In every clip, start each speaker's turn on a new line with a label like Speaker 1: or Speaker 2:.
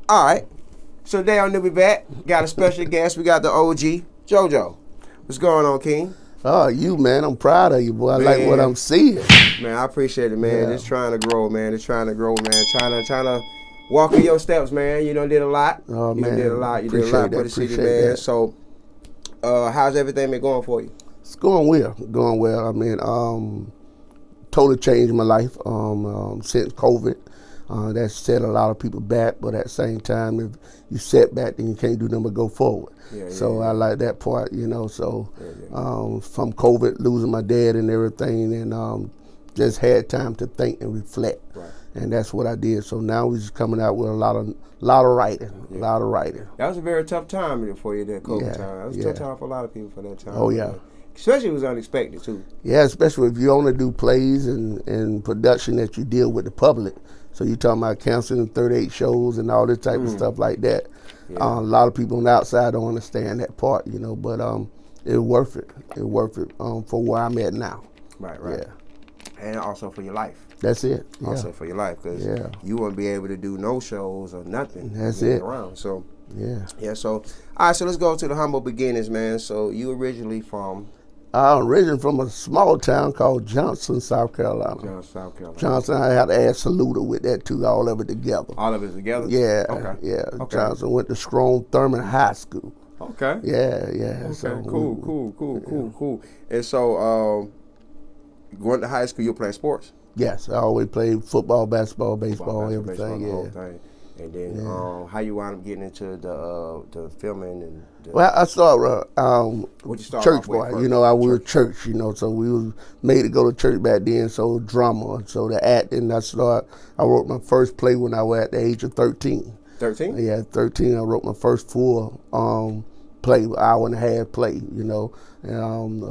Speaker 1: All right. So today on NewbieVeT, got a special guest. We got the OG, JoJo. What's going on, King?
Speaker 2: Oh, you, man. I'm proud of you, boy. I like what I'm seeing.
Speaker 1: Man, I appreciate it, man. Just trying to grow, man. Trying to walk in your steps, man. You done did a lot.
Speaker 2: Oh, man.
Speaker 1: You did a lot for the city, man. So, how's everything been going for you?
Speaker 2: It's going well. I mean, totally changed my life since COVID. That set a lot of people back, but at the same time, if you set back, then you can't do nothing but go forward. I like that part, you know. So from COVID, losing my dad and everything, and just had time to think and reflect. Right. And that's what I did. So now we're just coming out with a lot of writing, That was a very tough time for you, that COVID time. That was a tough time for a lot of people for that time. Oh, yeah. Especially it was unexpected, too. Yeah, especially if you only do plays and production that you deal with the public. So you're talking about canceling 38 shows and all this type of stuff like that. A lot of people on the outside don't understand that part, you know, but it's worth it. It's worth it for where I'm at now. Right. Yeah.
Speaker 1: And also for your life.
Speaker 2: That's it.
Speaker 1: Also for your life, because you wouldn't be able to do no shows or nothing.
Speaker 2: That's it.
Speaker 1: Around. So, so, all right, so let's go to the humble beginnings, man. So you originally from?
Speaker 2: I'm originally from a small town called Johnson, South Carolina. Johnson, I had to add Saluda with that too, all of it together.
Speaker 1: All of it together?
Speaker 2: Yeah. Okay. Johnson went to Strong Thurman High School.
Speaker 1: Okay.
Speaker 2: Yeah.
Speaker 1: Okay, so cool. And so, going to high school, you playing sports?
Speaker 2: Yes, I always played football, basketball, baseball, everything.
Speaker 1: The whole thing. And then, how you wound up getting into the filming and?
Speaker 2: Well, I started church boy. You know, I was church. You know, so we was made to go to church back then. So drama, so the acting. I wrote my first play when I was at the age of 13.
Speaker 1: 13?
Speaker 2: Yeah, 13. I wrote my first full play, hour and a half play. You know, and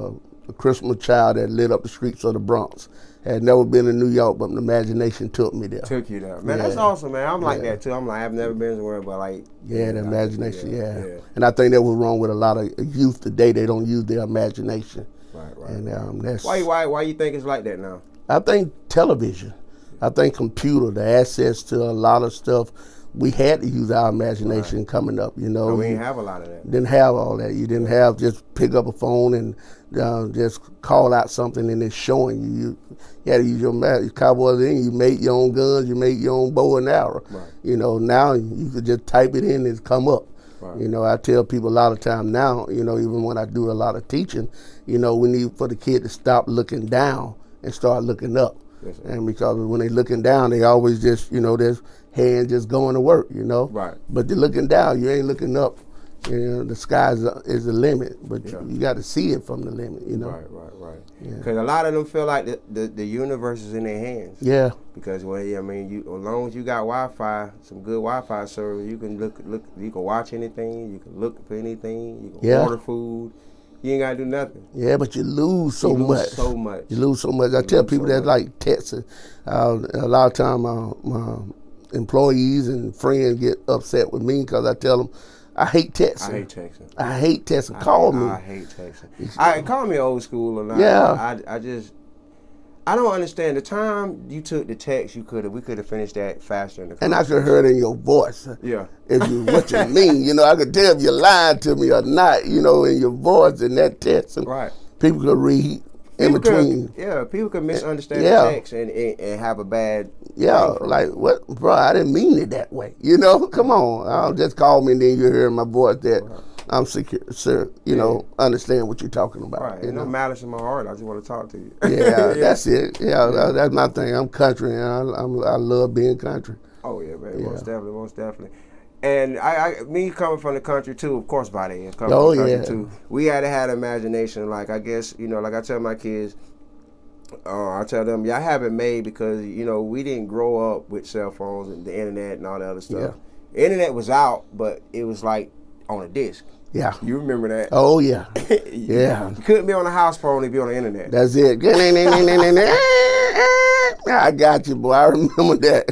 Speaker 2: a Christmas child that lit up the streets of the Bronx. Had never been in New York, but the imagination took me there.
Speaker 1: Took you there. Man, that's awesome, man. I'm like that, too. I'm like, I've never been somewhere, but like...
Speaker 2: Yeah, the imagination, And I think that was wrong with a lot of youth today. They don't use their imagination.
Speaker 1: Right.
Speaker 2: And that's...
Speaker 1: Why you think it's like that now?
Speaker 2: I think television. I think computer, the access to a lot of stuff. We had to use our imagination coming up, you know.
Speaker 1: But we didn't have a lot of that.
Speaker 2: Didn't have all that. You didn't have just pick up a phone and just call out something and it's showing you. You had to use your magic. Cowboys in, you make your own guns, you make your own bow and arrow. Right. You know, now you could just type it in and it's come up. Right. You know, I tell people a lot of time now, you know, even when I do a lot of teaching, you know, we need for the kid to stop looking down and start looking up. Yes, and because when they looking down, they always just, you know, their hand just going to work, you know. Right. But they're looking down, you ain't looking up. You know, the sky is the limit, but you got to see it from the limit, you know.
Speaker 1: Right. Because a lot of them feel like the universe is in their hands. Yeah. Because as long as you got Wi-Fi, some good Wi-Fi service, you can look, you can watch anything, you can look for anything, you can order food. You ain't got to do nothing. Yeah, but you lose so much. You lose so much. I tell people that like texting. A lot of time my employees and friends get upset with me because I tell them, I hate texting. I hate texting. Call me. I hate texting. Call me old school or not. Yeah. I don't understand. The time you took the text, we could have finished that faster.
Speaker 2: And I could hear it in your voice. Yeah. What you mean. You know, I could tell if you're lying to me or not, you know, in your voice in that text. And people could read in between.
Speaker 1: People could misunderstand the text and have a bad...
Speaker 2: like, what? Bro, I didn't mean it that way. You know, come on. I'll just call me and then you hear my voice that... I'm secure, sir. You know, understand what you're talking about.
Speaker 1: Right.
Speaker 2: You
Speaker 1: know, no malice in my heart. I just want to talk to you.
Speaker 2: That's it. That's my thing. I'm country, and I love being country.
Speaker 1: Oh yeah, man. Most definitely. And me coming from the country too, of course, body is coming from the country too. We had to have imagination. Like I guess like I tell my kids, I tell them, y'all have it made because we didn't grow up with cell phones and the internet and all the other stuff. The internet was out, but it was like on a disc.
Speaker 2: Yeah.
Speaker 1: You remember that?
Speaker 2: Oh, yeah.
Speaker 1: You couldn't be on a house phone if you're on the internet.
Speaker 2: That's it. I got you, boy. I remember that.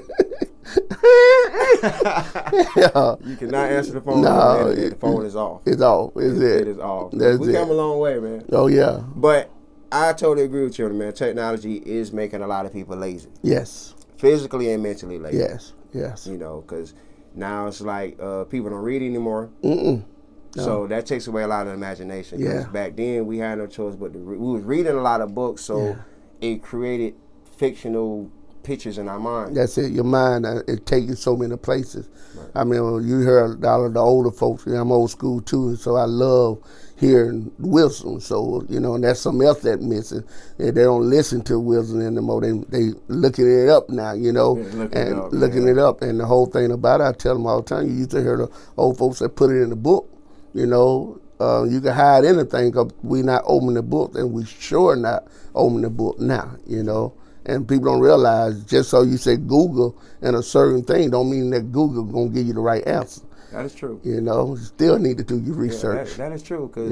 Speaker 1: You cannot answer the phone. No. The phone is off.
Speaker 2: It's off. It
Speaker 1: is off. We come a long way, man.
Speaker 2: Oh, yeah.
Speaker 1: But I totally agree with you, man. Technology is making a lot of people lazy.
Speaker 2: Yes.
Speaker 1: Physically and mentally lazy.
Speaker 2: Yes.
Speaker 1: Because Now it's like people don't read anymore.
Speaker 2: No.
Speaker 1: So that takes away a lot of imagination.
Speaker 2: Yeah.
Speaker 1: Back then we had no choice but to we was reading a lot of books, so it created fictional pictures in our mind.
Speaker 2: That's it. Your mind, it takes you so many places.
Speaker 1: Right.
Speaker 2: I mean, when you hear a lot of the older folks, I'm old school too, so I love hearing wisdom. So, and that's something else that's missing. They don't listen to wisdom anymore. They looking it up now, looking it up. And the whole thing about it, I tell them all the time, you used to hear the old folks that put it in the book, you can hide anything because we not opening the book, and we sure not opening the book now, And people don't realize just so you say Google and a certain thing don't mean that Google gonna give you the right answer.
Speaker 1: That is true.
Speaker 2: You still need to do your research.
Speaker 1: That is true, because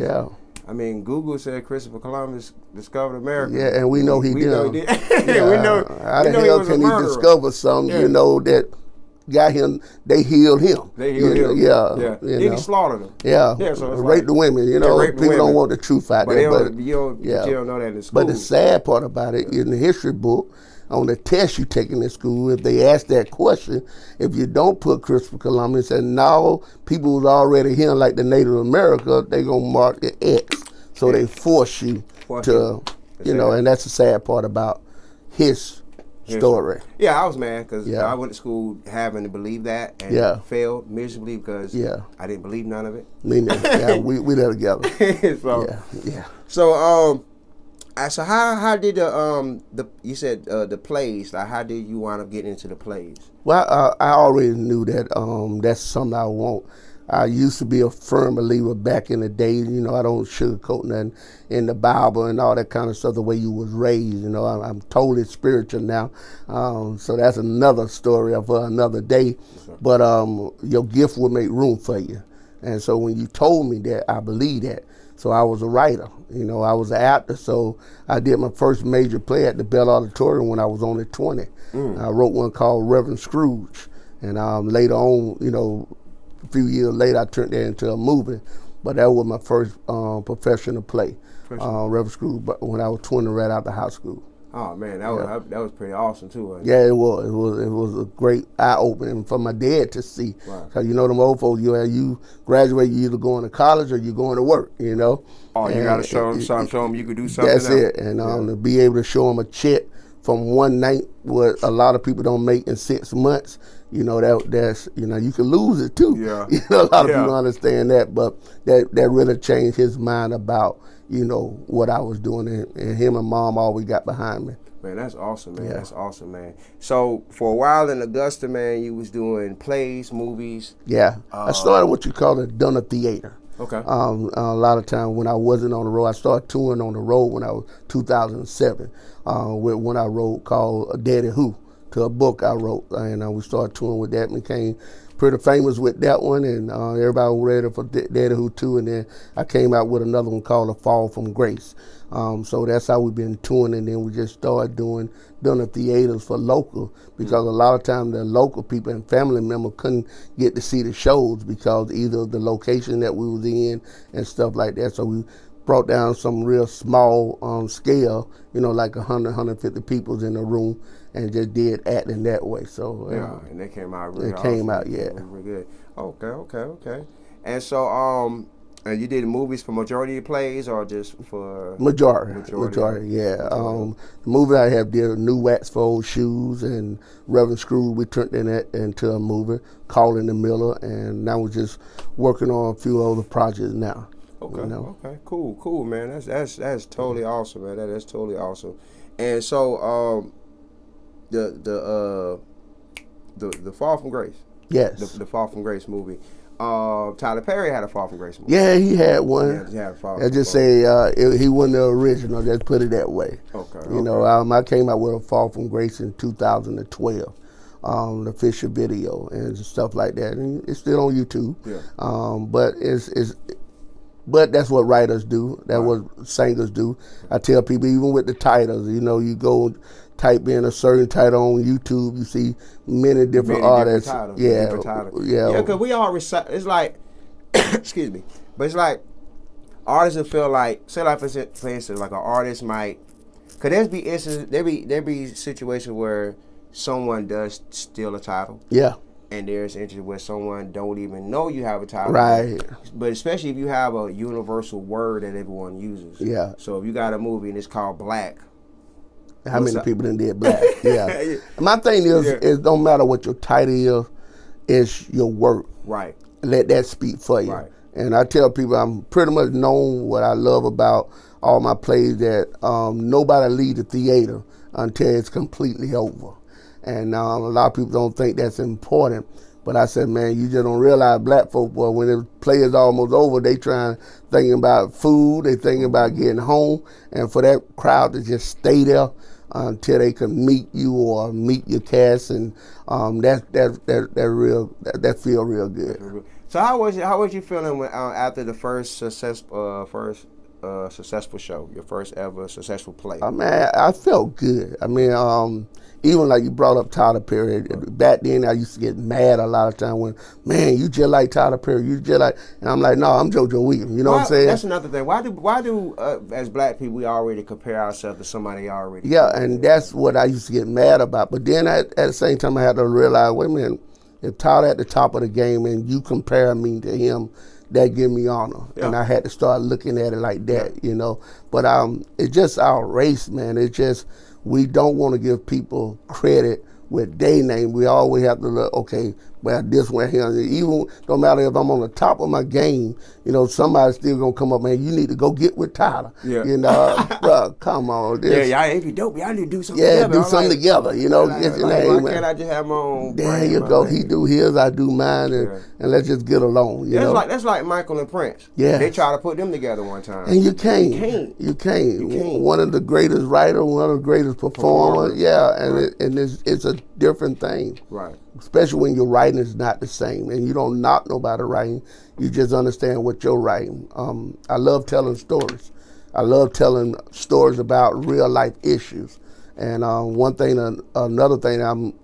Speaker 1: I mean, Google said Christopher Columbus discovered America.
Speaker 2: Yeah, and we know he did.
Speaker 1: Know he did. We know.
Speaker 2: How the hell can he discover something? That got him. They healed him.
Speaker 1: They healed him.
Speaker 2: Yeah.
Speaker 1: Then he slaughtered them.
Speaker 2: Yeah. So rape the women. People don't want the truth out there.
Speaker 1: But you don't know that in school.
Speaker 2: But the sad part about it, in the history book, on the test you take in school, if they ask that question, if you don't put Christopher Columbus and no, people was already here like the Native America, they gonna mark the X. So they force you to, and that's the sad part about his story.
Speaker 1: Yeah, I was mad because I went to school having to believe that and failed miserably because I didn't believe none of it.
Speaker 2: Me neither. Yeah, we there together.
Speaker 1: So how did you said the plays, like how did you wind up getting into the plays?
Speaker 2: Well, I already knew that that's something I want. I used to be a firm believer back in the day. I don't sugarcoat nothing in the Bible and all that kind of stuff the way you was raised. I'm totally spiritual now. So that's another story for another day. But your gift will make room for you. And so when you told me that, I believed that. So I was a writer, I was an actor. So I did my first major play at the Bell Auditorium when I was only 20. I wrote one called Reverend Scrooge. And later on, a few years later, I turned that into a movie. But that was my first professional play, Reverend Scrooge, when I was 20 right out of high school.
Speaker 1: Oh man, that was pretty awesome too.
Speaker 2: Yeah, it was. It was a great eye opening for my dad to see. Right. Cause them old folks, you graduate, you either going to college or you going to work.
Speaker 1: Oh, you got to show them you could do something.
Speaker 2: That's it, and to be able to show them a check from one night, what a lot of people don't make in 6 months. That's you can lose it too. Yeah. A lot of people understand that, but that really changed his mind about what I was doing, and him and Mom always got behind me.
Speaker 1: Man, that's awesome, man. Yeah. That's awesome, man. So for a while in Augusta, man, you was doing plays, movies.
Speaker 2: Yeah, I started what you call a dinner theater.
Speaker 1: Okay.
Speaker 2: A lot of times when I wasn't on the road, I started touring on the road when I was 2007 with one I wrote called Daddy Who, to a book I wrote, and we started touring with that and became pretty famous with that one, and everybody was ready for Daddy Who 2, and then I came out with another one called A Fall from Grace. So that's how we've been touring, and then we just started doing the theaters for local, because a lot of times the local people and family members couldn't get to see the shows because either the location that we was in and stuff like that. So we brought down some real small scale, like 100, 150 people in a room, and just did acting that way. So
Speaker 1: and they came out really
Speaker 2: awesome. Came out, really
Speaker 1: good. Okay. And so and you did movies for majority of plays or just for
Speaker 2: majority? Yeah. The movie I have did New Wax for Old Shoes and Reverend Scrooge. We turned that into a movie, Calling the Miller, and now we're just working on a few other projects now.
Speaker 1: Okay. Okay. Cool, man. That's totally awesome, man. That's totally awesome. And so the Fall from Grace.
Speaker 2: Yes.
Speaker 1: The Fall from Grace movie. Tyler Perry had a Fall from Grace movie.
Speaker 2: Yeah, he had one.
Speaker 1: Yeah, he had a Fall.
Speaker 2: I just say he wasn't the original. Just put it that way.
Speaker 1: Okay.
Speaker 2: I came out with a Fall from Grace in 2012. The official video and stuff like that, and it's still on YouTube. Yeah. But that's what writers do. That's what singers do. I tell people, even with the titles, you go type in a certain title on YouTube, you see many different artists.
Speaker 1: Different titles. Yeah, because we all recite. It's like, excuse me, but it's like artists will feel like, say like for instance, like an artist might, cause there be situations where someone does steal a title.
Speaker 2: Yeah.
Speaker 1: and there's instances where someone don't even know you have a title.
Speaker 2: Right.
Speaker 1: But especially if you have a universal word that everyone uses.
Speaker 2: Yeah.
Speaker 1: So if you got a movie and it's called Black.
Speaker 2: How many people done did Black? Yeah. My thing is, it don't matter what your title is, it's your work.
Speaker 1: Right.
Speaker 2: Let that speak for you. Right. And I tell people I'm pretty much known what I love about all my plays, that nobody leave the theater until it's completely over. And a lot of people don't think that's important. But I said, man, you just don't realize black folk, boy, when the play is almost over, they thinking about food, they thinking about getting home. And for that crowd to just stay there until they can meet you or meet your cast, and that feel real good.
Speaker 1: So how was you feeling when, after the first successful show, your first ever successful play?
Speaker 2: I felt good. I mean, even like you brought up Tyler Perry. Back then, I used to get mad a lot of times when, man, you just like Tyler Perry. You just like, and I'm like, no, I'm JoJo Williams. You know what I'm saying?
Speaker 1: That's another thing. Why do as black people, we already compare ourselves to somebody already?
Speaker 2: Yeah, and that's what I used to get mad about. But then at the same time, I had to realize, wait a minute, if Tyler at the top of the game and you compare me to him, that give me honor. Yeah. And I had to start looking at it like that, you know. But it's just our race, man. It's just, we don't want to give people credit with their name. We always have to look, okay, well, this went here. Even no matter if I'm on the top of my game, you know, somebody's still gonna come up, man, you need to go get with Tyler. Yeah. You know, bro, come on.
Speaker 1: Y'all ain't be dope. Y'all need to do something
Speaker 2: together.
Speaker 1: Do
Speaker 2: something together, you know.
Speaker 1: Why can't I just have my own
Speaker 2: There you go. He do his, I do mine, and let's just get along, you know.
Speaker 1: That's like Michael and Prince. Yeah. They try to put them together one time.
Speaker 2: And you can't. You can't. One of the greatest writers, one of the greatest performers. Yeah, and it's a different thing.
Speaker 1: Right.
Speaker 2: Especially when your writing is not the same, and you don't knock nobody writing. You just understand what you're writing. I love telling stories. I love telling stories about real life issues. And another thing I'm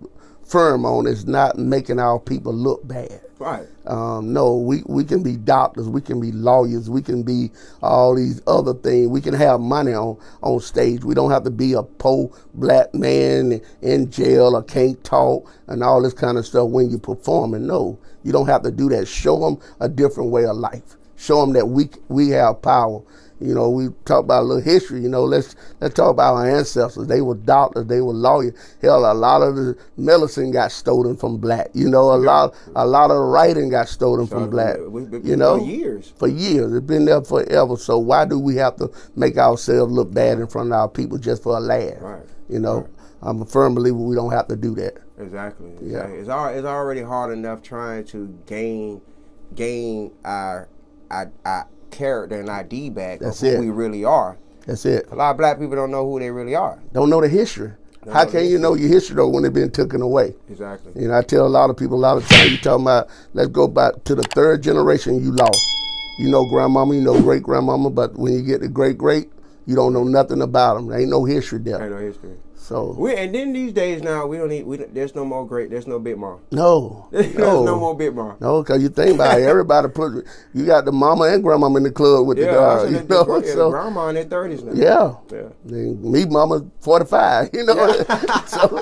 Speaker 2: firm on is not making our people look bad.
Speaker 1: Right.
Speaker 2: No, we can be doctors, we can be lawyers, we can be all these other things. We can have money on stage. We don't have to be a poor black man in jail or can't talk and all this kind of stuff when you're performing. No, you don't have to do that. Show them a different way of life. Show them that we have power. You know, we talk about a little history, you know, let's talk about our ancestors. They were doctors, they were lawyers. Hell, a lot of the medicine got stolen from black. You know, a lot of the writing got stolen from black. You know, for years. It's been there forever. So why do we have to make ourselves look bad in front of our people just for a laugh? Right. You know, I'm a firm believer we don't have to do that.
Speaker 1: Exactly. Yeah. It's already hard enough trying to gain our character and ID back of who we really are.
Speaker 2: That's it.
Speaker 1: A lot of black people don't know who they really are.
Speaker 2: Don't know the history. How can you know your history though when it's been taken away?
Speaker 1: Exactly.
Speaker 2: You know, I tell a lot of people a lot of times, you talking about, let's go back to the third generation you lost. You know grandmama, you know great grandmama, but when you get to great, you don't know nothing about them. There ain't no history there.
Speaker 1: Ain't no history.
Speaker 2: So
Speaker 1: and then these days now there's no more there's no Big Mom.
Speaker 2: No.
Speaker 1: There's no more Big Mom.
Speaker 2: No, because you think about it, everybody you got the mama and grandmama in the club with the dog. You know,
Speaker 1: the grandma in their 30s now.
Speaker 2: Yeah. Me mama 45, you know. So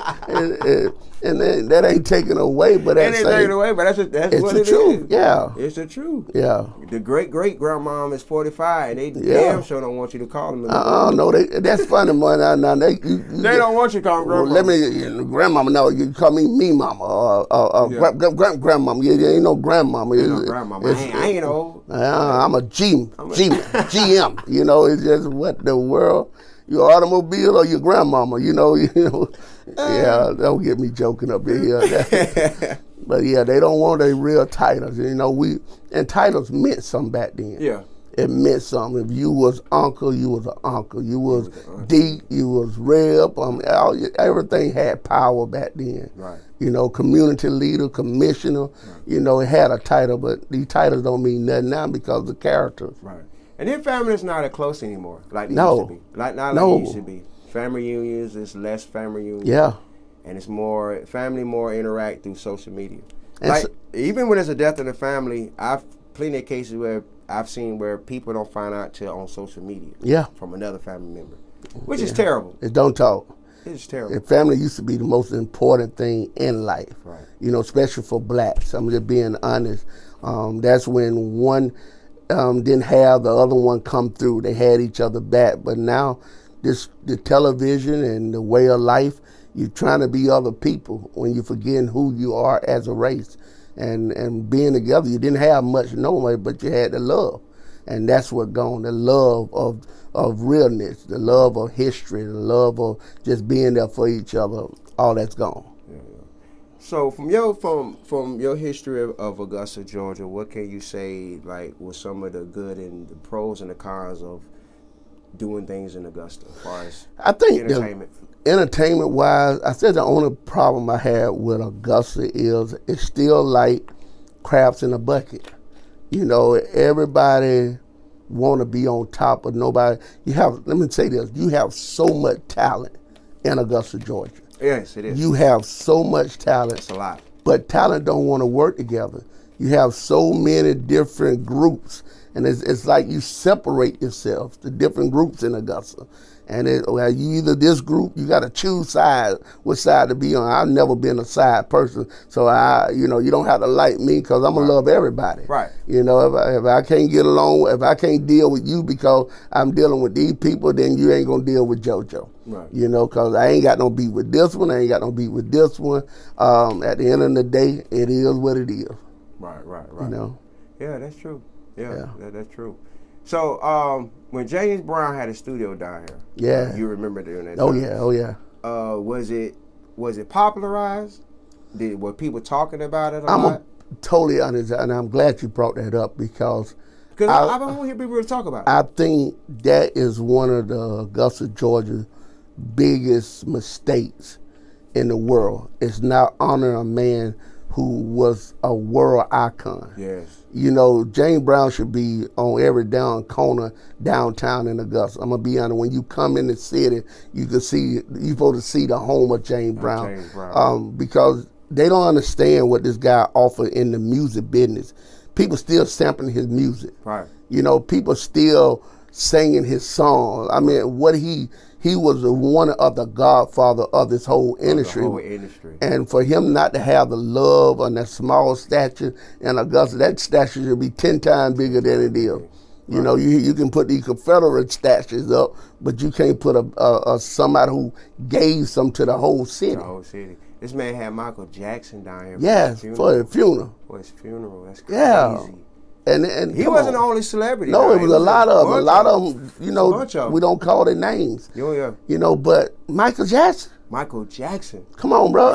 Speaker 2: and then that ain't taken away, but that's
Speaker 1: taken away, but that's what it
Speaker 2: truth.
Speaker 1: Is.
Speaker 2: Yeah.
Speaker 1: It's the truth.
Speaker 2: Yeah.
Speaker 1: The great grandmom is 45 and they damn sure don't want you to call them.
Speaker 2: No, that's funny, man.
Speaker 1: They don't want you to call them grandmama.
Speaker 2: Let me, grandmama, no, you call me mama or grandmama. Yeah, ain't no grandmama.
Speaker 1: Ain't no grandmama. I ain't old.
Speaker 2: I'm a GM. You know, it's just what the world, your automobile or your grandmama, you know. Yeah, don't get me joking up here. But yeah, they don't want their real titles. You know, and titles meant something back then.
Speaker 1: Yeah.
Speaker 2: It meant something. If you was uncle, you was an uncle. You was deep, you was rep. Everything had power back then.
Speaker 1: Right.
Speaker 2: You know, community leader, commissioner. Right. You know, it had a title, but these titles don't mean nothing now because of the characters.
Speaker 1: Right. And then family's not as close anymore, like they used to be. Like it used to be. Family reunions is less family reunions.
Speaker 2: Yeah.
Speaker 1: And it's more interact through social media. Like even when there's a death in the family, I've plenty of cases where I've seen where people don't find out till on social media.
Speaker 2: Yeah.
Speaker 1: From another family member, which is terrible.
Speaker 2: It don't talk.
Speaker 1: It's terrible.
Speaker 2: And family used to be the most important thing in life.
Speaker 1: Right.
Speaker 2: You know, especially for blacks. I'm just being honest. That's when one didn't have the other one come through. They had each other back. But now, the television and the way of life, you're trying to be other people when you're forgetting who you are as a race. And being together, you didn't have much normally, but you had the love. And that's what gone, the love of realness, the love of history, the love of just being there for each other. All that's gone.
Speaker 1: Yeah. So from your history of Augusta, Georgia, what can you say like was some of the good and the pros and the cons of doing things in Augusta as far as
Speaker 2: I think
Speaker 1: entertainment?
Speaker 2: Entertainment wise, I said the only problem I had with Augusta is it's still like crabs in a bucket. You know, everybody want to be on top of nobody. Let me say this, you have so much talent in Augusta, Georgia.
Speaker 1: Yes, it is.
Speaker 2: You have so much talent.
Speaker 1: It's a lot.
Speaker 2: But talent don't want to work together. You have so many different groups, and it's like you separate yourself, the different groups in Augusta. And you either this group, you got to choose side, what side to be on. I've never been a side person, so you don't have to like me because I'm going to love everybody.
Speaker 1: Right.
Speaker 2: You know, if I can't get along, if I can't deal with you because I'm dealing with these people, then you ain't going to deal with JoJo.
Speaker 1: Right.
Speaker 2: You know, because I ain't got no beef with this one, I ain't got no beef with this one. At the end of the day, it is what it is.
Speaker 1: Right.
Speaker 2: You know?
Speaker 1: Yeah, that's true. Yeah. That's true. So when James Brown had a studio down here,
Speaker 2: yeah,
Speaker 1: you remember doing that?
Speaker 2: Oh yeah.
Speaker 1: Was it popularized? Were people talking about it a
Speaker 2: I'm
Speaker 1: lot?
Speaker 2: Totally honest, and I'm glad you brought that up because
Speaker 1: I don't hear people really talk about it.
Speaker 2: I think that is one of the Augusta, Georgia biggest mistakes in the world. It's not honoring a man who was a world icon.
Speaker 1: Yes.
Speaker 2: You know, James Brown should be on every corner downtown in Augusta. I'm gonna be honest. When you come in the city, you're supposed to see the home of James Brown.
Speaker 1: James Brown.
Speaker 2: Because they don't understand what this guy offered in the music business. People still sampling his music.
Speaker 1: Right.
Speaker 2: You know, people still singing his songs. I mean, he was one of the godfather of this whole industry.
Speaker 1: The whole industry.
Speaker 2: And for him not to have the love and that small stature in Augusta, that statue should be 10 times bigger than it is. You know, you can put these Confederate statues up, but you can't put a somebody who gave some to the whole city.
Speaker 1: The whole city. This man had Michael Jackson down here.
Speaker 2: Yes, for the funeral.
Speaker 1: For his funeral. That's crazy.
Speaker 2: Yeah. And
Speaker 1: he wasn't the only celebrity.
Speaker 2: No, it was a lot of them. A lot of them, you know, we don't call their names.
Speaker 1: Yeah.
Speaker 2: You know, but Michael Jackson.
Speaker 1: Come
Speaker 2: on, bro.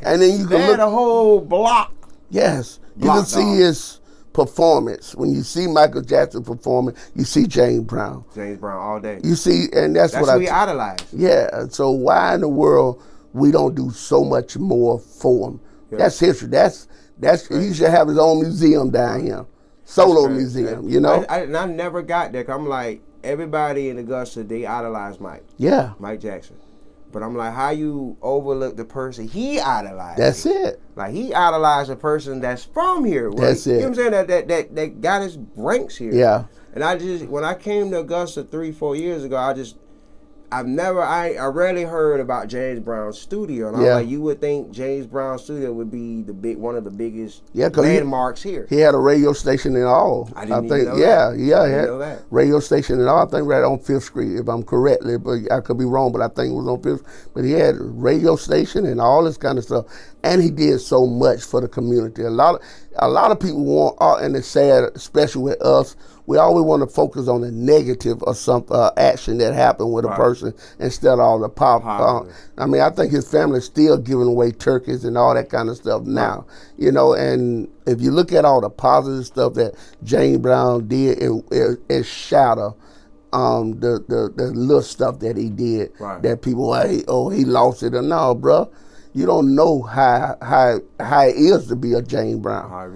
Speaker 2: And then you can look
Speaker 1: the whole block.
Speaker 2: Yes. You can see his performance. When you see Michael Jackson performing, you see James Brown.
Speaker 1: James Brown all day.
Speaker 2: You see, and that's what
Speaker 1: we idolize.
Speaker 2: Yeah. So why in the world we don't do so much more for him? Yeah. That's history. That's he should have his own museum down here. Solo museum, you know?
Speaker 1: I never got there. 'Cause I'm like, everybody in Augusta, they idolize Mike.
Speaker 2: Yeah.
Speaker 1: Mike Jackson. But I'm like, how you overlook the person he idolized?
Speaker 2: That's it.
Speaker 1: Like, he idolized a person that's from here.
Speaker 2: That's it.
Speaker 1: You know what I'm saying? That got his ranks here.
Speaker 2: Yeah.
Speaker 1: And when I came to Augusta 3-4 years ago, I rarely heard about James Brown's studio. And I'm like, you would think James Brown's studio would be one of the biggest landmarks here.
Speaker 2: He had a radio station and all.
Speaker 1: I didn't even know that.
Speaker 2: He had radio station and all. I think right on 5th Street, if I'm correct. But I could be wrong, but I think it was on 5th. But he had a radio station and all this kind of stuff. And he did so much for the community. A lot of people want, and it's sad, especially with us, we always want to focus on the negative of some action that happened with a person instead of all the pop. I mean, I think his family's still giving away turkeys and all that kind of stuff now. You know, and if you look at all the positive stuff that James Brown did, it shadow the little stuff that he did that people he lost it or no, bro. You don't know how it is to be a James Brown.
Speaker 1: How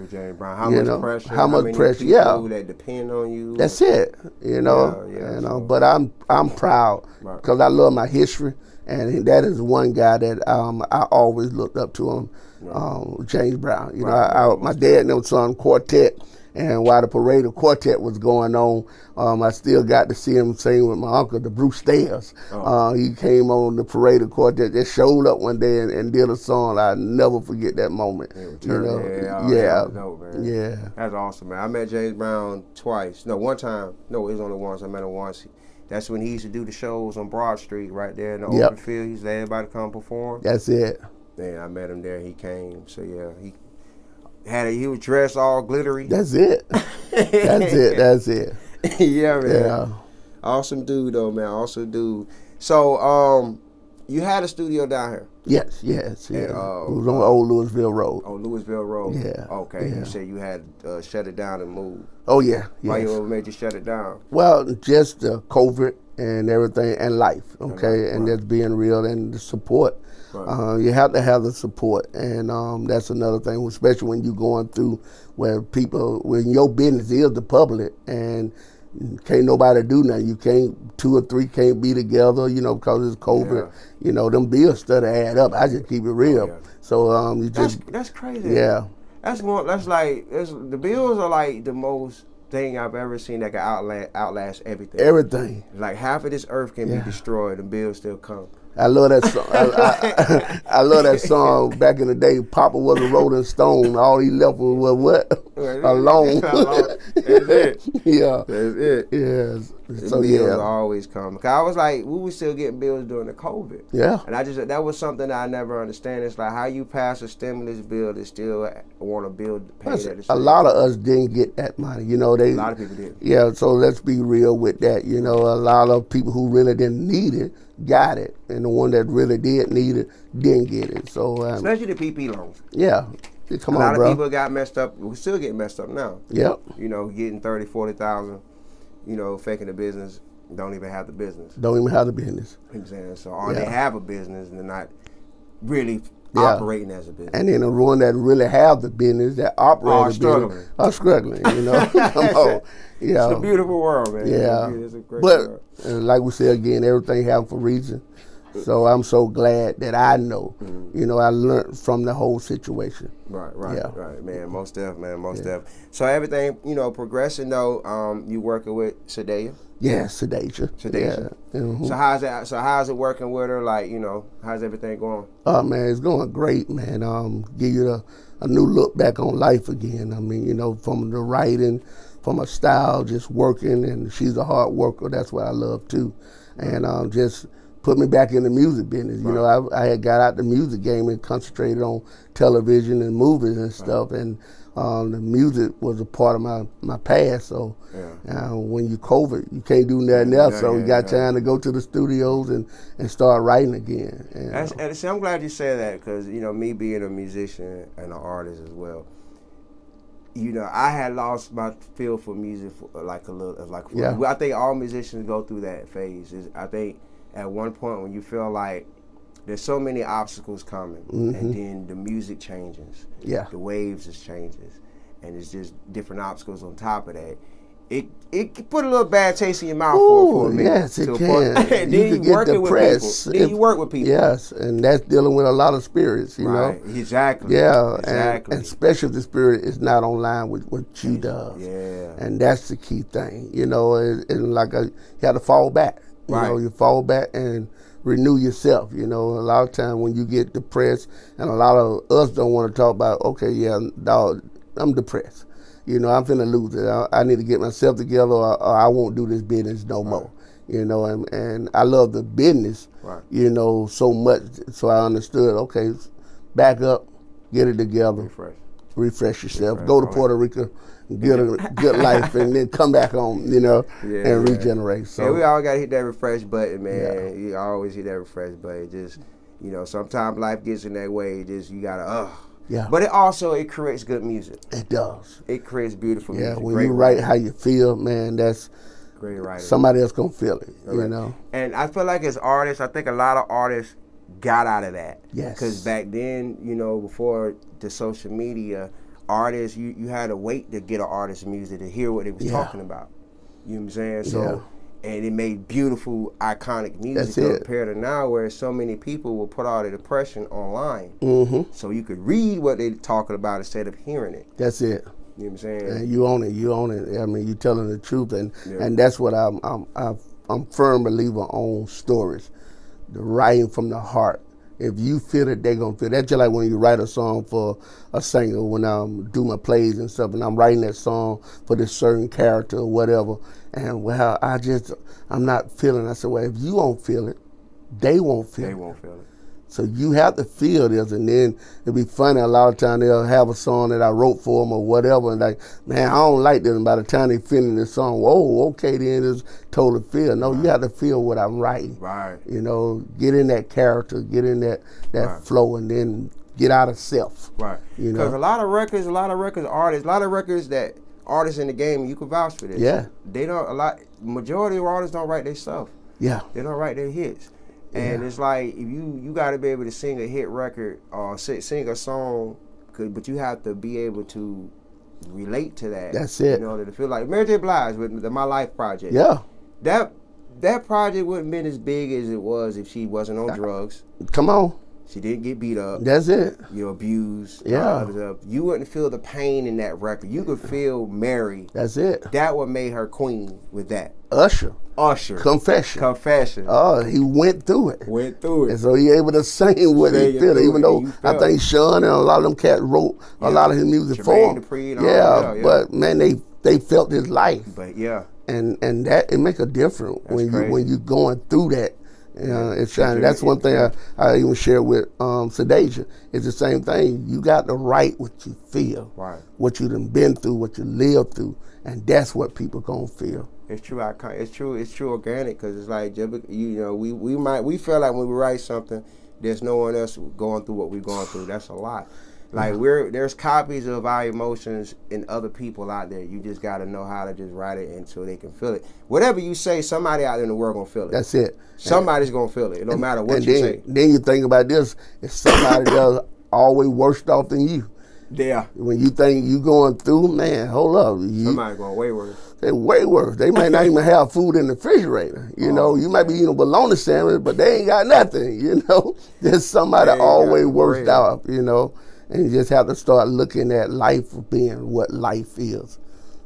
Speaker 1: much pressure?
Speaker 2: How much pressure? Yeah.
Speaker 1: That depend on you.
Speaker 2: That's it. You know. But I'm proud because I love my history And that is one guy that I always looked up to him, James Brown. You know, my dad and them sung quartet, and while the parade of quartet was going on, I still got to see him sing with my uncle, the Bruce Stairs. He came on the parade of quartet, just showed up one day and did a song. I'll never forget that moment.
Speaker 1: That's awesome, man. I met James Brown twice. No, one time. No, it was only once. I met him once. That's when he used to do the shows on Broad Street right there in the open field. He used to let everybody come perform.
Speaker 2: That's it.
Speaker 1: Man, I met him there. He came. So, yeah, he was dressed all glittery.
Speaker 2: That's it. That's it.
Speaker 1: Yeah, man. Yeah. Awesome dude, though, man. Awesome dude. So, you had a studio down here?
Speaker 2: Yes. It was on Old Louisville Road.
Speaker 1: Oh, Louisville Road.
Speaker 2: Yeah.
Speaker 1: Okay. Yeah. You said you had shut it down and moved.
Speaker 2: Oh, yeah.
Speaker 1: Why you made you shut it down?
Speaker 2: Well, just COVID and everything and life, okay? And that's being real and the support. Right. You have to have the support, and that's another thing, especially when you're going through when your business is the public and can't nobody do nothing. You can't, 2 or 3 can't be together, you know, because it's COVID. Yeah. You know, them bills start to add up. I just keep it real. So you just
Speaker 1: that's crazy.
Speaker 2: Yeah.
Speaker 1: The bills are like the most thing I've ever seen that can outlast everything.
Speaker 2: Everything.
Speaker 1: Like half of this earth can be destroyed and bills still come.
Speaker 2: I love that song. I love that song. Back in the day, Papa was a Rolling Stone. All he left was what? Alone. That's
Speaker 1: it.
Speaker 2: Yeah.
Speaker 1: That's it.
Speaker 2: Yes.
Speaker 1: So bills always come. Cause I was like, we were still getting bills during the COVID.
Speaker 2: Yeah.
Speaker 1: And that was something that I never understand. It's like how you pass a stimulus bill to still want to pay that.
Speaker 2: A lot of us didn't get that money. You know,
Speaker 1: a lot of people did.
Speaker 2: Yeah. So let's be real with that. You know, a lot of people who really didn't need it got it, and the one that really did need it didn't get it. So
Speaker 1: especially the PP loans.
Speaker 2: Yeah.
Speaker 1: A lot of people got messed up. We still getting messed up now.
Speaker 2: Yep.
Speaker 1: You know, getting 30, 40,000. You know, faking the business, don't even have the business.
Speaker 2: Don't even have the business.
Speaker 1: Exactly. So, or they have a business and they're not really operating as a business.
Speaker 2: And then the one that really have the business, that operate business, are struggling, you know. Come on. Yeah.
Speaker 1: It's a beautiful world, man.
Speaker 2: Yeah.
Speaker 1: It's a great world.
Speaker 2: Like we said again, everything happens for a reason. So I'm so glad that I know, you know, I learned from the whole situation.
Speaker 1: Right, man. Most def. So everything, you know, progressing though. You working with Sadaya?
Speaker 2: Yeah, Sadaya.
Speaker 1: Yeah. Mm-hmm. So how's that? So how's it working with her? Like, you know, how's everything going?
Speaker 2: Oh man, it's going great, man. Give you a new look back on life again. I mean, you know, from the writing, from her style, just working, and she's a hard worker. That's what I love too, and just put me back in the music business. You know, I had got out the music game and concentrated on television and movies and stuff, and the music was a part of my past. So when you COVID, you can't do nothing else. So we got time to go to the studios and start writing again.
Speaker 1: And see, I'm glad you said that because, you know, me being a musician and an artist as well, you know, I had lost my feel for music I think all musicians go through that phase. I think at one point when you feel like there's so many obstacles coming, and then the music changes, the waves just changes, and it's just different obstacles on top of that. It put a little bad taste in your mouth for a minute.
Speaker 2: Yes, it can.
Speaker 1: Then you get depressed. Then you work with people.
Speaker 2: Yes, and that's dealing with a lot of spirits, you know.
Speaker 1: Exactly.
Speaker 2: Yeah, exactly. And especially if the spirit is not online with what you do.
Speaker 1: Yeah.
Speaker 2: And that's the key thing, you know. And like you have to fall back. You know, you fall back and renew yourself. You know, a lot of times when you get depressed, and a lot of us don't want to talk about, okay, dog, I'm depressed. You know, I'm finna lose it. I need to get myself together, or I won't do this business no more. You know, and I love the business, you know, so much. So I understood, okay, back up, get it together, refresh yourself, go to Puerto Rico, get a good life, and then come back home, you know, and regenerate. So
Speaker 1: we all gotta hit that refresh button, man. You always hit that refresh button. Just, you know, sometimes life gets in that way. Just you gotta But it creates good music.
Speaker 2: It does.
Speaker 1: It creates beautiful music.
Speaker 2: Yeah, when you write how you feel, man, that's
Speaker 1: great writing.
Speaker 2: Somebody else gonna feel it, you know.
Speaker 1: And I feel like as artists, I think a lot of artists got out of that.
Speaker 2: Yes.
Speaker 1: Because back then, you know, before the social media, artists, you had to wait to get an artist's music to hear what they was talking about. You know what I'm saying? So and it made beautiful, iconic music compared to now where so many people will put all their depression online. So you could read what they're talking about instead of hearing it.
Speaker 2: That's it.
Speaker 1: You know what I'm saying?
Speaker 2: And you own it. I mean, you telling the truth, and that's what I'm firm believer on stories, the writing from the heart. If you feel it, they're gonna feel it. That's just like when you write a song for a singer, when I do my plays and stuff, and I'm writing that song for this certain character or whatever, and well, I'm not feeling. I said, well, if you won't feel it, they won't feel it.
Speaker 1: They won't feel it.
Speaker 2: So you have to feel this, and then it'd be funny. A lot of times they'll have a song that I wrote for them or whatever, and like, man, I don't like this. And by the time they finish the song, whoa, okay, then it's totally feel. No, you have to feel what I'm writing.
Speaker 1: Right.
Speaker 2: You know, get in that character, get in that flow, and then get out of self.
Speaker 1: Right.
Speaker 2: You know,
Speaker 1: because a lot of records, that artists in the game, you can vouch for this.
Speaker 2: Yeah.
Speaker 1: Majority of artists don't write their stuff.
Speaker 2: Yeah.
Speaker 1: They don't write their hits. And it's like, if you got to be able to sing a hit record or sing a song, but you have to be able to relate to that.
Speaker 2: That's it.
Speaker 1: In order to feel like Mary J. Blige with the My Life project.
Speaker 2: Yeah.
Speaker 1: That project wouldn't have been as big as it was if she wasn't on drugs.
Speaker 2: Come on.
Speaker 1: She didn't get beat up.
Speaker 2: That's it.
Speaker 1: Abused.
Speaker 2: Yeah.
Speaker 1: You wouldn't feel the pain in that record. You could feel Mary.
Speaker 2: That's it.
Speaker 1: That what made her queen with that.
Speaker 2: Usher.
Speaker 1: Confession.
Speaker 2: Oh, he went through it. And so he able to sing what he feel. Even though I think Sean and a lot of them cats wrote a lot of his music for him. But man, they felt his life.
Speaker 1: But
Speaker 2: and that it make a difference when you going through that. It's shining. That's one thing I even share with Sedasia. It's the same thing. You got to write what you feel, what you done been through, what you lived through, and that's what people gonna feel.
Speaker 1: It's true. It's true organic, because it's like, we feel like when we write something, there's no one else going through what we're going through. That's a lot. Like there's copies of our emotions in other people out there. You just got to know how to just write it until they can feel it. Whatever you say, somebody out there in the world gonna feel it.
Speaker 2: That's it.
Speaker 1: Somebody's gonna feel it, no matter what you say.
Speaker 2: Then you think about this: if somebody does always worse off than you.
Speaker 1: Yeah.
Speaker 2: When you think you going through, man, hold up.
Speaker 1: Somebody going way worse.
Speaker 2: They're way worse. They might not even have food in the refrigerator. You know, you might be eating a bologna sandwich, but they ain't got nothing. You know, there's somebody always worse off. You know. And you just have to start looking at life for being what life is.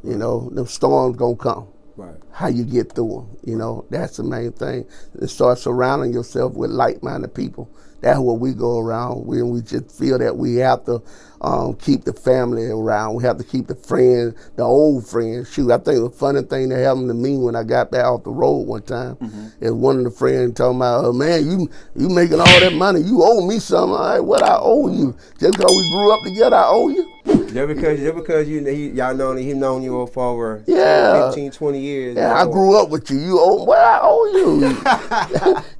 Speaker 2: You know, the storms gonna come.
Speaker 1: Right.
Speaker 2: How you get through them. You know, that's the main thing. And start surrounding yourself with like-minded people. That's what we go around. We just feel that we have to keep the family around. We have to keep the friends, the old friends. Shoot, I think the funny thing that happened to me when I got back off the road one time is one of the friends talking about, oh, man, you making all that money. You owe me something. I'm like, what I owe you? Just because we grew up together, I owe you?
Speaker 1: Just because y'all known you for over 15, 20 years.
Speaker 2: Yeah, I grew up with you. You owe what I owe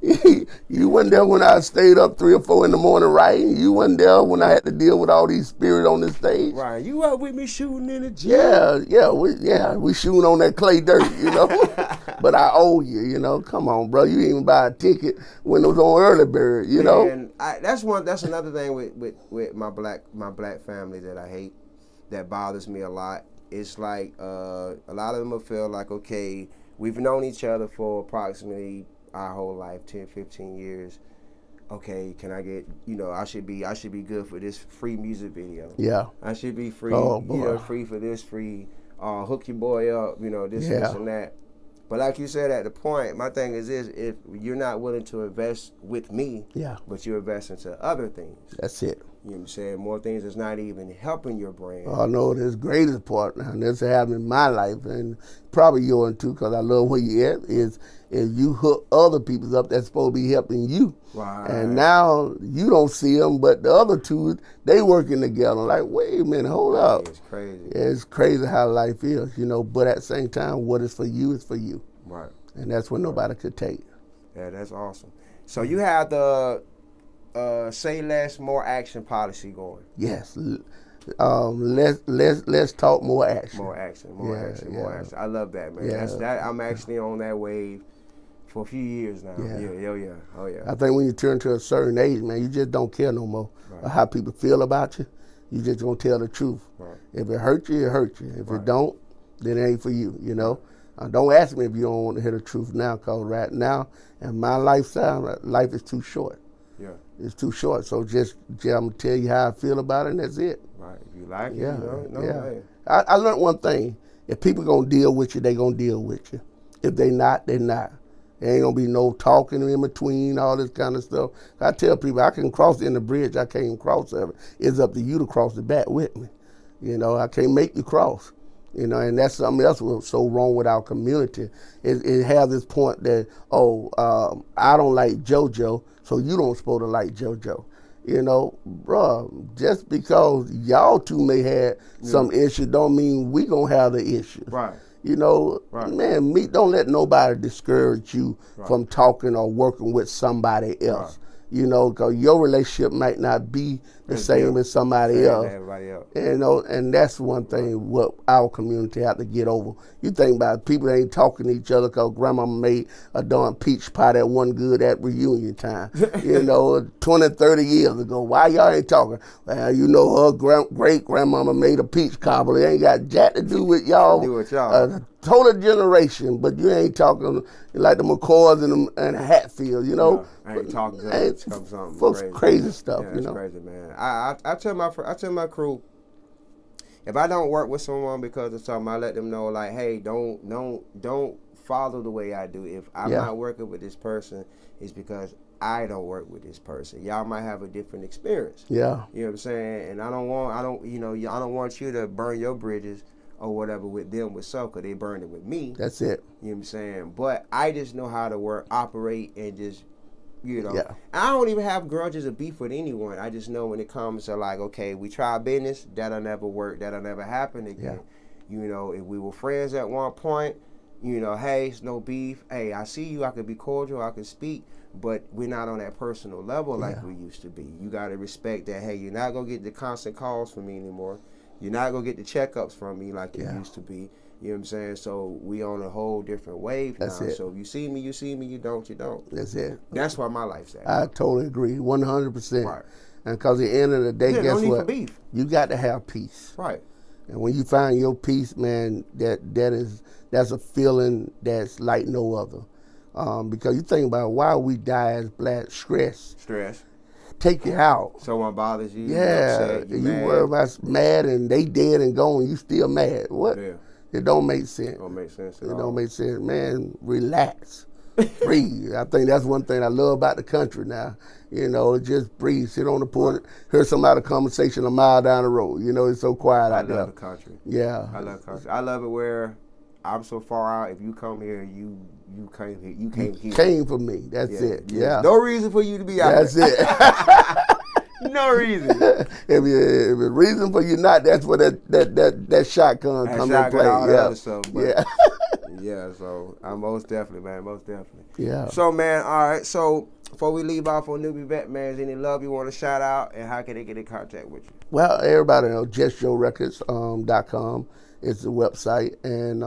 Speaker 2: you. You wasn't there when I stayed up 3 or 4 in the morning writing. You wasn't there when I had to deal with all these spirits on the stage.
Speaker 1: Right. You up with me shooting in the gym.
Speaker 2: We shooting on that clay dirt, you know. But I owe you, you know. Come on, bro. You didn't even buy a ticket when it was on Early Bird, you know.
Speaker 1: And that's another thing with my black family that I hate, that bothers me a lot. It's like a lot of them will feel like, okay, we've known each other for approximately our whole life, 10, 15 years. Okay, can I get, I should be good for this free music video.
Speaker 2: Yeah.
Speaker 1: I should be free, free for this, free, hook your boy up, this and that. But like you said at the point, my thing is this: if you're not willing to invest with me, but you invest into other things.
Speaker 2: That's it.
Speaker 1: You know what I'm saying? More things that's not even helping your brand.
Speaker 2: Oh, no, this greatest part now, and this happened in my life, and probably yours too, because I love where you at, is you hook other people up that's supposed to be helping you.
Speaker 1: Right.
Speaker 2: And now you don't see them, but the other two, they working together. Like, wait a minute, hold up.
Speaker 1: It's crazy.
Speaker 2: It's crazy how life is, but at the same time, what is for you is for you.
Speaker 1: Right.
Speaker 2: And that's what nobody could take.
Speaker 1: Yeah, that's awesome. So you have the say less, more action policy going.
Speaker 2: Yes. Let's talk more action.
Speaker 1: More action. I love that, man. Yeah. I'm actually on that wave for a few years now. Yeah. Oh yeah.
Speaker 2: I think when you turn to a certain age, man, you just don't care no more how people feel about you. You just gonna tell the truth. Right. If it hurts you, it hurts you. If it don't, then it ain't for you. Don't ask me if you don't want to hear the truth now, because right now, in my lifestyle, life is too short.
Speaker 1: Yeah.
Speaker 2: It's too short. So just I'm going to tell you how I feel about it, and that's it.
Speaker 1: Right. If you like it,
Speaker 2: Yeah,
Speaker 1: you know,
Speaker 2: yeah.
Speaker 1: hey.
Speaker 2: I learned one thing. If people going to deal with you, they going to deal with you. If they not, they not. There ain't going to be no talking in between, all this kind of stuff. I tell people, I can cross in the bridge. I can't even cross it. It's up to you to cross the back with me. You know, I can't make you cross. You know, and that's something else was so wrong with our community. It has this point that, I don't like JoJo, so you don't supposed to like JoJo. You know, bruh, just because y'all two may have some issue don't mean we gonna have the issue.
Speaker 1: Right.
Speaker 2: You know, man, don't let nobody discourage you from talking or working with somebody else. You know, because your relationship might not be the same as somebody else.
Speaker 1: Everybody else.
Speaker 2: You know, and that's one thing what our community have to get over. You think about it, people ain't talking to each other because grandmama made a darn peach pie that wasn't good at reunion time. You know, 20, 30 years ago. Why y'all ain't talking? Well, you know, her great-grandmama made a peach cobbler. It ain't got jack to do with y'all. Total generation, but you ain't talking like the McCoys and Hatfield, you know.
Speaker 1: I ain't talking to something
Speaker 2: folks crazy stuff,
Speaker 1: yeah,
Speaker 2: you know.
Speaker 1: Crazy, man. I tell my crew, if I don't work with someone because of something, I let them know like, hey, don't follow the way I do. If I'm not working with this person, it's because I don't work with this person. Y'all might have a different experience.
Speaker 2: Yeah.
Speaker 1: You know what I'm saying? And I don't want you to burn your bridges or whatever with them with so, because they burned it with me.
Speaker 2: That's it.
Speaker 1: You know what I'm saying? But I just know how to operate, and just, you know.
Speaker 2: Yeah.
Speaker 1: I don't even have grudges or beef with anyone. I just know when it comes to like, okay, we try business, that'll never work, that'll never happen again. Yeah. You know, if we were friends at one point, you know, hey, it's no beef. Hey, I see you, I could be cordial, I could speak, but we're not on that personal level like we used to be. You got to respect that, hey, you're not going to get the constant calls from me anymore. You're not going to get the checkups from me like you used to be. You know what I'm saying? So we on a whole different wave now. So if you see me, you see me. You don't, you don't.
Speaker 2: That's it.
Speaker 1: That's why my life's at.
Speaker 2: I totally agree, 100%. Right. And because at the end of the day, guess
Speaker 1: no need
Speaker 2: what?
Speaker 1: For beef.
Speaker 2: You got to have peace.
Speaker 1: Right.
Speaker 2: And when you find your peace, man, that's a feeling that's like no other. Because you think about why we die as black, stress. Take you out.
Speaker 1: Someone bothers you.
Speaker 2: Yeah,
Speaker 1: upset, you
Speaker 2: worry about mad and they dead and gone. You still mad? What?
Speaker 1: Yeah.
Speaker 2: It don't make sense.
Speaker 1: It don't make sense at all.
Speaker 2: It don't make sense, man. Relax, breathe. I think that's one thing I love about the country now. You know, just breathe. Sit on the porch. Hear somebody conversation a mile down the road. You know, it's so quiet out there.
Speaker 1: I love the country.
Speaker 2: Yeah.
Speaker 1: I love country. I love it where I'm so far out. If you come here, you came here. You came here.
Speaker 2: Came for me. That's it. Yeah.
Speaker 1: No reason for you to be out.
Speaker 2: That's it.
Speaker 1: No reason.
Speaker 2: if a reason for you not, that's where that shotgun comes into play.
Speaker 1: Other stuff,
Speaker 2: yeah.
Speaker 1: Yeah. So I'm most definitely, man. Most definitely.
Speaker 2: Yeah.
Speaker 1: So man, all right. So before we leave off on NewbieVeT, man, is any love you want to shout out, and how can they get in contact with you?
Speaker 2: Well, everybody know JustJoeRecords.com is the website, and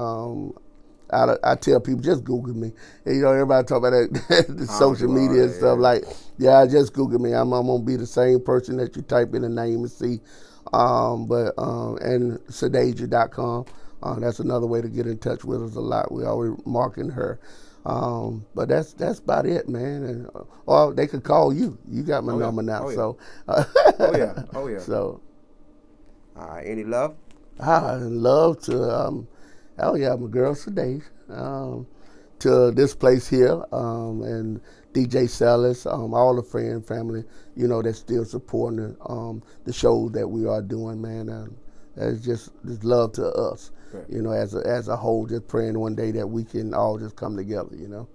Speaker 2: I tell people, just Google me. And, you know, everybody talk about that, the social media and stuff. Like, just Google me. I'm going to be the same person that you type in the name and see. And Sadasia.com. That's another way to get in touch with us a lot. We always marking her. But that's about it, man. And or they could call you. You got my number now. So.
Speaker 1: Oh yeah.
Speaker 2: So.
Speaker 1: All right. Any love?
Speaker 2: Love to. My girl Sadasia, to this place here, and DJ Salas, all the friend family, you know, that's still supporting the shows that we are doing, man. It's just love to us, you know, as a whole, just praying one day that we can all just come together, you know.